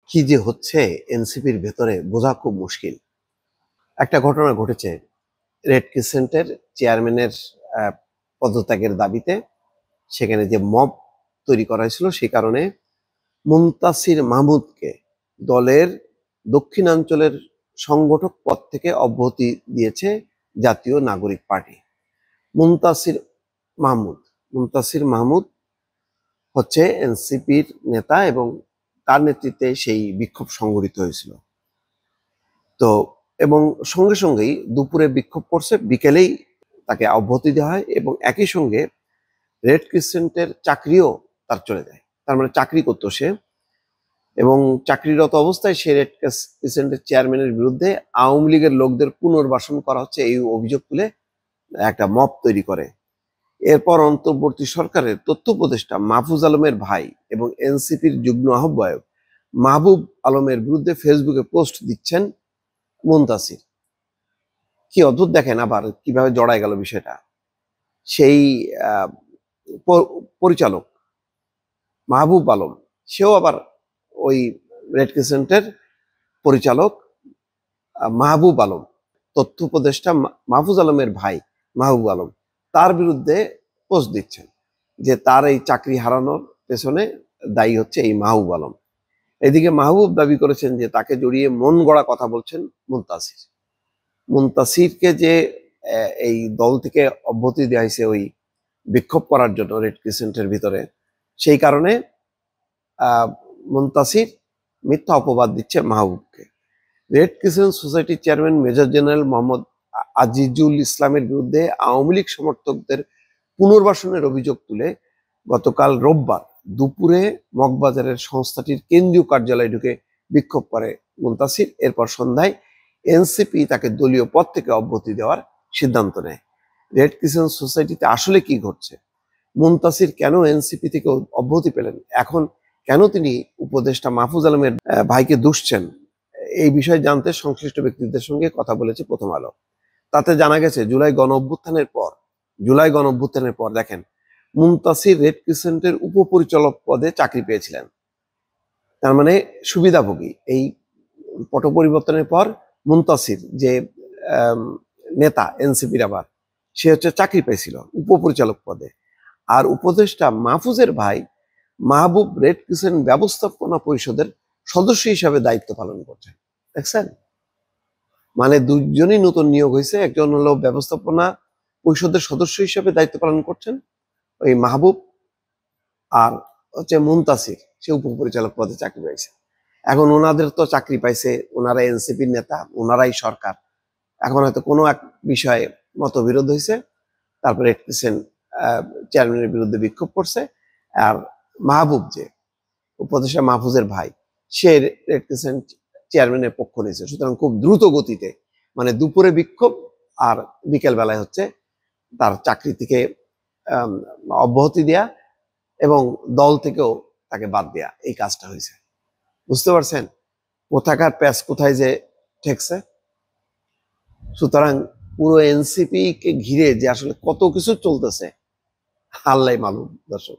কি যে হচ্ছে এনসিপির ভেতরে বোঝা খুব মুশকিল। একটা ঘটনা ঘটেছে রেড ক্রিসেন্টের চেয়ারম্যানের আহ, পদত্যাগের দাবিতে। সেখানে যে মব তৈরি করা হয়েছিল সেই কারণে মুনতাসির মাহমুদকে দলের দক্ষিণাঞ্চলের সংগঠক পদ থেকে অব্যাহতি দিয়েছে জাতীয় নাগরিক পার্টি। মুনতাসির মাহমুদ মুনতাসির মাহমুদ হচ্ছে এনসিপির নেতা এবং তার নেতৃত্বে সেই বিক্ষোভ সংগঠিত হয়েছিল। তো এবং সঙ্গে সঙ্গেই দুপুরে বিক্ষোভ করছে, বিকেলেই তাকে অব্যাহতি দেওয়া হয় এবং একই সঙ্গে রেড ক্রিসেন্টের চাকরিও তার চলে যায়। তার মানে চাকরি করতো সে, এবং চাকরিরত অবস্থায় সে রেড ক্রিসেন্টের চেয়ারম্যানের বিরুদ্ধে আওয়ামী লীগের লোকদের পুনর্বাসন করা হচ্ছে এই অভিযোগ তুলে একটা মব তৈরি করে। এরপর অন্তর্বর্তী সরকারের তথ্য উপদেষ্টা মাহফুজ আলমের ভাই এবং এনসিপির যুগ্ম আহ্বায়ক মাহবুব আলমের বিরুদ্ধে ফেসবুকে পোস্ট দিচ্ছেন মুনতাসির। কি অদ্ভুত দেখেন আবার কিভাবে জড়ায় গেল বিষয়টা। সেই পরিচালক মাহবুব আলম, সেও আবার ওই রেড ক্রিসেন্টের পরিচালক মাহবুব আলম, তথ্য উপদেষ্টা মাহফুজ আলমের ভাই মাহবুব আলম, তার বিরুদ্ধে পোস্ট দিচ্ছেন যে তার এই চাকরি হারানোর পেছনে দায়ী হচ্ছে এই মাহবুব আলম। এদিকে মাহবুব দাবি করেছেন যে তাকে জড়িয়ে মন গড়া কথা বলছেন মুনতাসির। মুনতাসিরকে যে এই দল থেকে অব্যাহতি দেওয়া হয়েছে ওই বিক্ষোভ করার জন্য রেড ক্রিসেন্টের ভিতরে, সেই কারণে মুনতাসির মিথ্যা অপবাদ দিচ্ছে মাহবুবকে। রেড ক্রিসেন্ট সোসাইটির chairman major general Mohammad Azizul ইসলামের বিরুদ্ধে আওয়ামী লীগ সমর্থকদের পুনর্বাসনের অভিযোগ তুলে গতকাল রোববার দুপুরে মগবাজারের সংস্থাটির কেন্দ্রীয় কার্যালয়ে ঢুকে বিক্ষোভ করে মুনতাসির। এরপর সন্ধ্যায় এনসিপি তাকে দলীয় পদ থেকে অব্যাহতি দেওয়ার সিদ্ধান্ত নেয়। রেড ক্রিসেন্ট সোসাইটিতে আসলে কি ঘটছে, মুনতাসির কেন এনসিপি থেকে অব্যাহতি পেলেন, এখন কেন তিনি উপদেষ্টা মাহফুজ আলমের ভাইকে দুষছেন, এই বিষয়ে জানতে সংশ্লিষ্ট ব্যক্তিদের সঙ্গে কথা বলেছে প্রথম আলো। তাতে জানা গেছে জুলাই গণ অভ্যুত্থানের পর দেখেন মুনতাসির রেড ক্রিসেন্টের উপপরিচালক পদে চাকরি পেয়েছিলেন। তার মানে সুবিধাভোগী। এই পট পরিবর্তনের পর মুনতাসির যে নেতা এনসিপির, আবার সে হচ্ছে চাকরি পেয়েছিল উপপরিচালক পদে। আর উপদেষ্টা মাহফুজের ভাই মাহবুব রেড ক্রিসেন্ট ব্যবস্থাপনা পরিষদের সদস্য হিসাবে দায়িত্ব পালন করছেন। দেখছেন, মানে দুজনই নতুন নিয়োগ হয়েছে। একজন হলো ব্যবস্থাপনা পরিষদের সদস্য হিসাবে দায়িত্ব পালন করছেন ওই মাহবুব, আর হচ্ছে মুনতাসির সে উপপরিচালক পদে চাকরি পাইছে। এখন ওনাদের তো চাকরি পাইছে, ওনারা এনসিপির নেতা, ওনারাই সরকার। এখন হয়তো কোনো এক বিষয়ে মতবিরোধ হয়েছে, তারপরে রেড ক্রিসেন্ট চেয়ারম্যানের বিরুদ্ধে বিক্ষোভ করছে। আর মাহবুব যে উপদেষ্টা মাহফুজের ভাই, সে রেড ক্রিসেন্ট চেয়ারম্যানের পক্ষ নিয়েছে। সুতরাং খুব দ্রুত গতিতে, মানে দুপুরে বিক্ষোভ আর বিকেল বেলায় হচ্ছে তার চাকরি থেকে অব্যাহতি দেয়া এবং দল থেকেও তাকে বাদ দেয়া, এই কাজটা হয়েছে। বুঝতে পারছেন কোথাকার প্যাচ কোথায় যে ঠেকছে। সুতরাং পুরো এনসিপি কে ঘিরে যে আসলে কত কিছু চলতেছে আল্লাহ মালুম দর্শক।